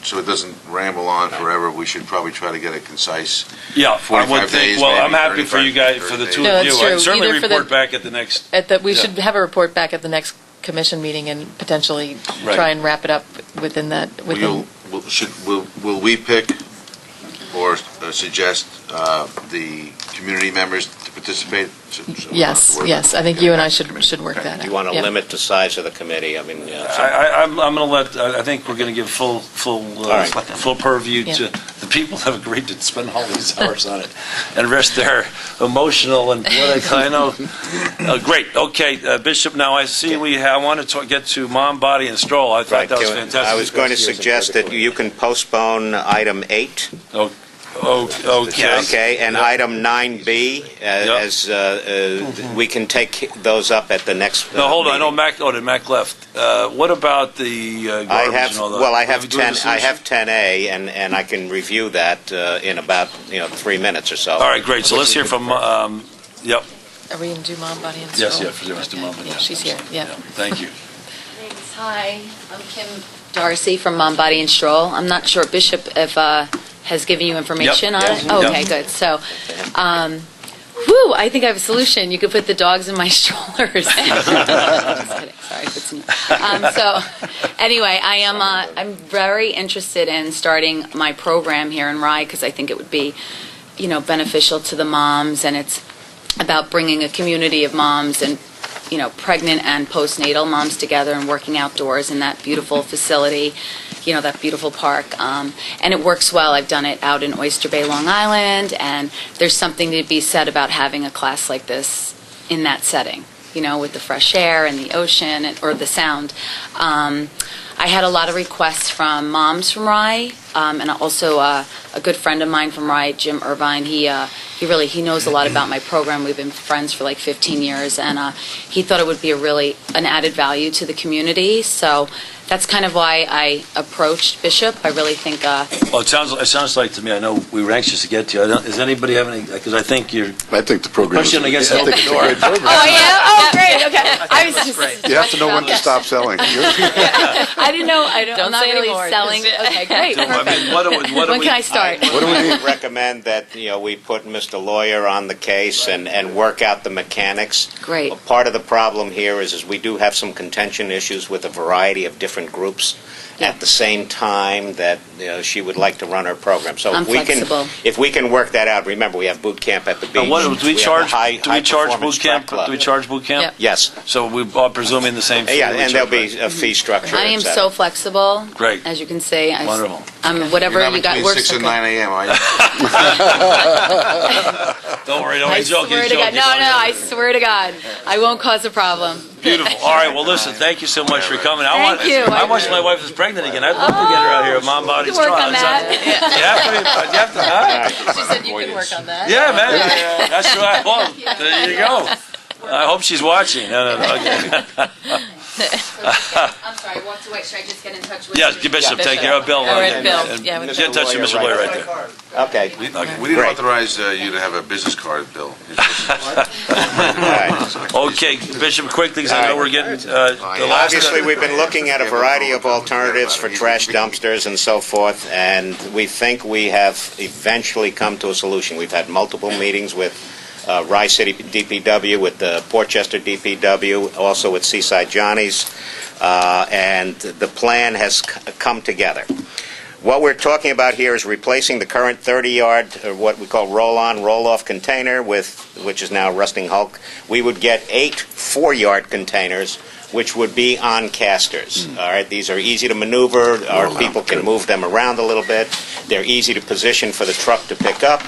so it doesn't ramble on forever. We should probably try to get a concise 45 days. Well, I'm maybe happy for you guys, for the two of you. I'd certainly report back at the next... We should have a report back at the next commission meeting and potentially try and wrap it up within that. Will we pick or suggest the community members to participate? Yes. I think you and I should work that out. You want to limit the size of the committee? I mean, I'm going to let. I think we're going to give full purview to the people that have agreed to spend all these hours on it, and rest their emotional and political. I know. Great. Okay, Bishop. Now I see I want to get to Mom, Body, and Stroll. I thought that was fantastic. I was going to suggest that you can postpone item 8. Okay, and item 9B, as we can take those up at the next. No, hold on. No, Mac left. What about the garbage and all that? Well, I have 10. I have 10A, and I can review that in about 3 minutes or so. All right, great. So let's hear from. Yep. Are we going to do Mom, Body, and Stroll? Yes, let's do Mom, Body. Yeah, she's here. Yeah. Thank you. Thanks. Hi, I'm Kim Darcy from Mom, Body, and Stroll. I'm not sure, Bishop, if has given you information on it? Oh, okay, good. So, I think I have a solution. You could put the dogs in my strollers. Just kidding. Sorry if it's new. So, anyway, I'm very interested in starting my program here in Rye because I think it would be, beneficial to the moms, and it's about bringing a community of moms and pregnant and postnatal moms together and working outdoors in that beautiful facility, that beautiful park. And it works well. I've done it out in Oyster Bay, Long Island, and there's something to be said about having a class like this in that setting, with the fresh air and the ocean or the sound. I had a lot of requests from moms from Rye, and also a good friend of mine from Rye, Jim Irvine. He knows a lot about my program. We've been friends for like 15 years, and he thought it would be an added value to the community. So that's kind of why I approached Bishop. I really think. Well, it sounds like to me. I know we were anxious to get to you. Does anybody have any? Because I think the program. Pushing against the great program. Oh yeah. Oh great. Okay. I was just. Great. You have to know when to stop selling. I didn't know. I'm not really anymore. selling. Okay, great. When can I start? I would recommend that we put Mr. Lawyer on the case and work out the mechanics. Great. Part of the problem here is we do have some contention issues with a variety of different different groups at the same time that she would like to run her program. So I'm flexible. if we can work that out, remember we have boot camp at the beach. Do we have charge? a Do we charge high-performance boot camp? track club. Do we charge boot camp? Yep. Yes. So we are presuming the same fee. Yeah, we and charge, there'll be right? a fee structure. I am et cetera. so flexible. Great. As you can see. Wonderful. Whatever You're not you got between works. 6 and 9 a.m., are you? Don't worry, I he's joking. swear He's to God. joking. No, I swear to God. I won't cause a problem. Beautiful. All right. Well, listen. Thank you so much for coming. Thank you. I wish my wife was pregnant again. I'd love to get her out here. Mom You Body's can work Trial. on that. You have to. Huh? She said you can work on that. Yeah, man. That's right. Well, there you go. I hope she's watching. No. Okay. I'm sorry, I walked away. Should I just get in touch with Yes, Bishop, take care of Bill. All right, Bill. And Yeah, get in touch with Mr. Boyer right there. Okay. We didn't Great. authorize you to have a business card, Bill. Okay, Bishop, quickly, because I know we're getting the last. Obviously, we've been looking at a variety of alternatives for trash dumpsters and so forth, and we think we have eventually come to a solution. We've had multiple meetings with Rye City DPW, with the Portchester DPW, also with Seaside Johnny's, and the plan has come together. What we're talking about here is replacing the current 30-yard, or what we call roll-on, roll-off container, which is now Rusting Hulk. We would get 8 4-yard containers, which would be on casters. All right, these are easy to maneuver. Our people can move them around a little bit. They're easy to position for the truck to pick up.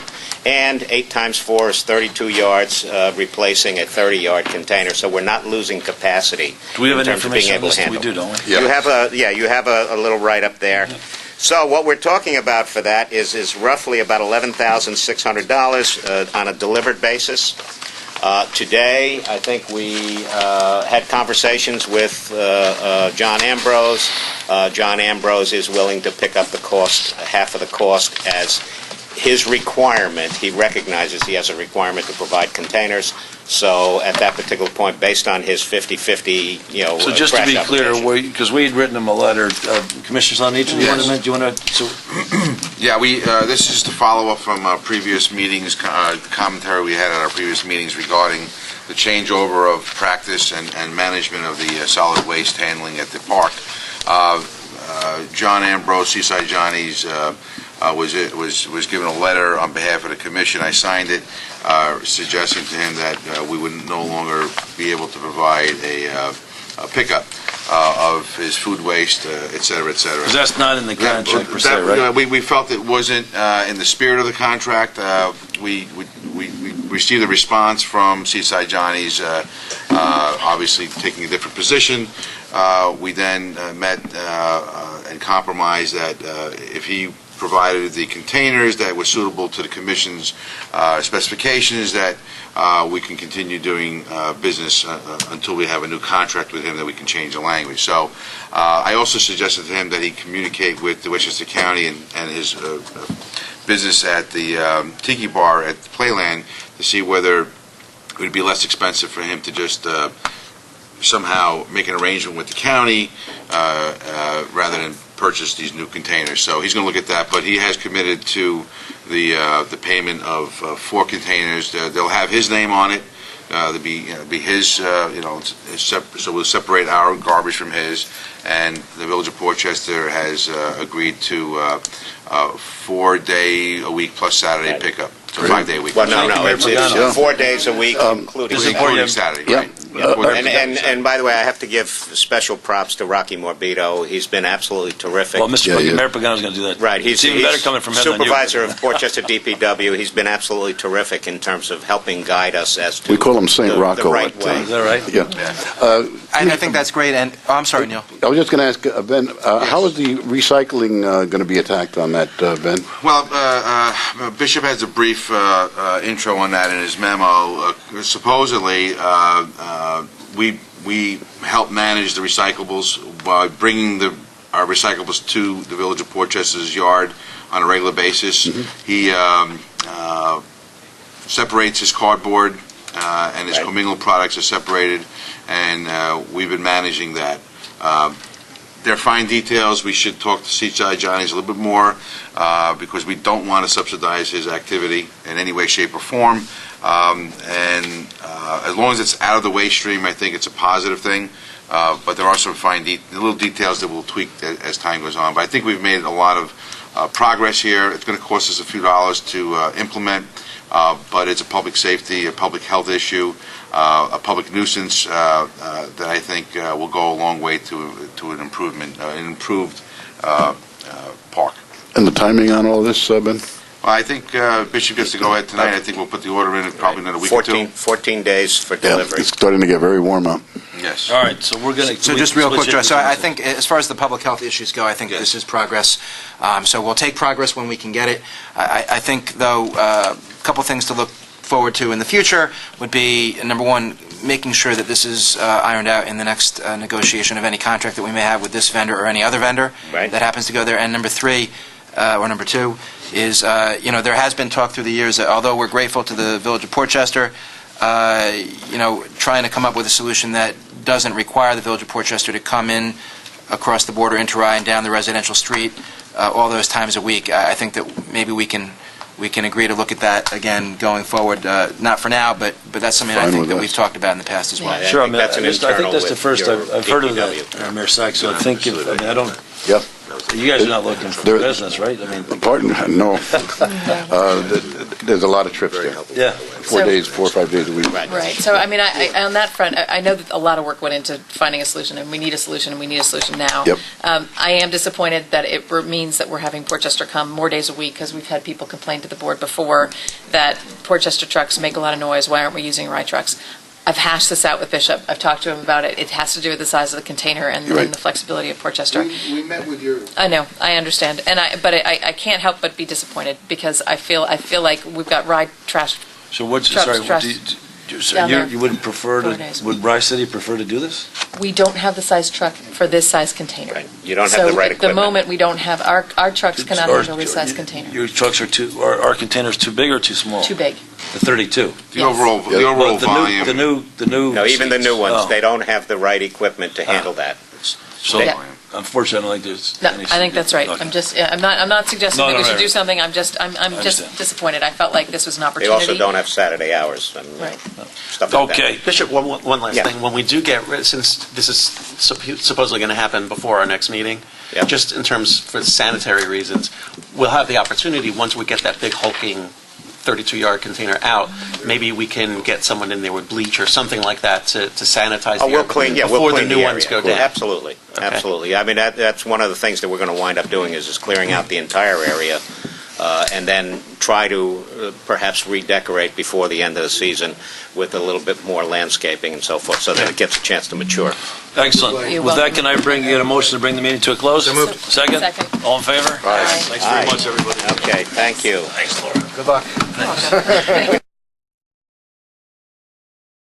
And 8 times 4 is 32 yards, replacing a 30-yard container. So we're not losing capacity. Do we have in any terms of being information on able this? to handle. We do, don't we? Yeah. You have a little write-up there. So what we're talking about for that is roughly about $11,600 on a delivered basis. Today, I think we had conversations with John Ambrose. John Ambrose is willing to pick up the cost, half of the cost, as his requirement. He recognizes he has a requirement to provide containers. So at that particular point, based on his 50/50, So just to trash be clear, application. because we had written him a letter, Commissioners on each, do you want to? Yeah, this is just a follow-up from previous meetings, commentary we had at our previous meetings regarding the changeover of practice and management of the solid waste handling at the park. John Ambrose, Seaside Johnny's, was given a letter on behalf of the commission. I signed it, suggesting to him that we would no longer be able to provide a pickup of his food waste, et cetera, et cetera. Because that's not in the contract per se, right? We felt it wasn't in the spirit of the contract. We received a response from Seaside Johnny's, obviously taking a different position. We then met and compromised that if he provided the containers that were suitable to the Commission's specifications, that we can continue doing business until we have a new contract with him, that we can change the language. So I also suggested to him that he communicate with the Westchester County and his business at the Tiki Bar at the Playland to see whether it would be less expensive for him to just somehow make an arrangement with the county rather than purchase these new containers. So he's going to look at that, but he has committed to the payment of 4 containers. They'll have his name on it. They'll be his, so we'll separate our garbage from his, and the Village of Portchester has agreed to 4-day-a-week plus Saturday pickup. So 5-day a week. Well, no, it's 4 days a week, including Saturday, Yeah. right? And by the way, I have to give special props to Rocky Morbido. He's been absolutely terrific. Well, Mayor Pagano's going to do that. Right, It's even better coming from him than you. supervisor of Portchester DPW. He's been absolutely terrific in terms of helping guide us as to We call him St. the Rocco. right at, way. Is that right? Yeah. And I think that's great, and, I'm sorry, Neil. I was just going to ask, Ben, how is the recycling going to be attacked on that, Ben? Well, Bishop has a brief intro on that in his memo. Supposedly, we help manage the recyclables by bringing our recyclables to the Village of Portchester's yard on a regular basis. He separates his cardboard and his commingled products are separated, and we've been managing that. They're fine details. We should talk to Seaside Johnny's a little bit more because we don't want to subsidize his activity in any way, shape, or form. And as long as it's out of the waste stream, I think it's a positive thing. but there are some little details that we'll tweak as time goes on. But I think we've made a lot of progress here. It's going to cost us a few dollars to implement, but it's a public safety, a public health issue, a public nuisance that I think will go a long way to an improved park. And the timing on all this, Ben? I think Bishop gets to go ahead tonight. I think we'll put the order in probably another week or two. 14 days for delivery. It's starting to get very warm out. Yes. All right, so we're going to... So just real quick, Joe, so I think as far as the public health issues go, I think this is progress. So we'll take progress when we can get it. I think, though, a couple things to look forward to in the future would be, number one, making sure that this is ironed out in the next negotiation of any contract that we may have with this vendor or any other vendor that happens to go there. And number three, or number two, is, there has been talk through the years that although we're grateful to the Village of Portchester, trying to come up with a solution that doesn't require the Village of Portchester to come in across the border into Rye and down the residential street all those times a week. I think that maybe we can agree to look at that again going forward. Not for now, but that's something I think that we've talked about in the past as well. Sure, I mean, that's an I think internal that's the with first your I've heard of DPW. that, Mayor Sachs. So I think I don't. Yep. You guys are not looking for business, right? I mean, Pardon? No. There's a lot of trips there. yeah. 4 or 5 days a week. Right. So, I mean, on that front, I know that a lot of work went into finding a solution, and we need a solution, and we need a solution now. Yep. I am disappointed that it means that we're having Portchester come more days a week, because we've had people complain to the board before that Portchester trucks make a lot of noise. Why aren't we using Rye trucks? I've hashed this out with Bishop. I've talked to him about it. It has to do with the size of the container and the flexibility of Portchester. We met with your... I know, I understand, but I can't help but be disappointed, because I feel like we've got Rye trash. So what's Trucks, sorry? trucks So down there. you wouldn't prefer 4 to? days. Would Rye City prefer to do this? We don't have the size truck for this size container. Right. You don't have the right So at the equipment. moment, we don't have, our trucks cannot Or- handle this size container. Your trucks are too. Our containers too big or too small? Too big. The 32. The Yes. overall Well, volume. The new. No, even the new ones, Oh. they don't have the right equipment to handle that. So, Yeah. unfortunately, I don't think there's. No, any I think that's right. Okay. I'm not suggesting No, that no, we should no. do something. I'm just understand. disappointed. I felt like this was an They opportunity. also don't have Saturday hours and Right. stuff like that. Okay. Bishop, one last Yeah. thing. When we do since this is supposedly going to happen before our next meeting, Yep. just in terms for sanitary reasons, we'll have the opportunity, once we get that big hulking 32-yard container out, maybe we can get someone in there with bleach or something like that to sanitize Oh, the we'll area clean, yeah, before we'll clean the new area. ones go down. Absolutely, Okay. absolutely. I mean, that's one of the things that we're going to wind up doing is clearing out the entire area, and then try to perhaps redecorate before the end of the season with a little bit more landscaping and so forth, so that it gets a chance to mature. Excellent. You're With that, welcome. can I get a motion to bring the meeting to a close? So moved. Second? Second. All in favor? Aye. Thanks very Aye. much, everybody. Okay, thank you. Thanks, Laura. Good luck.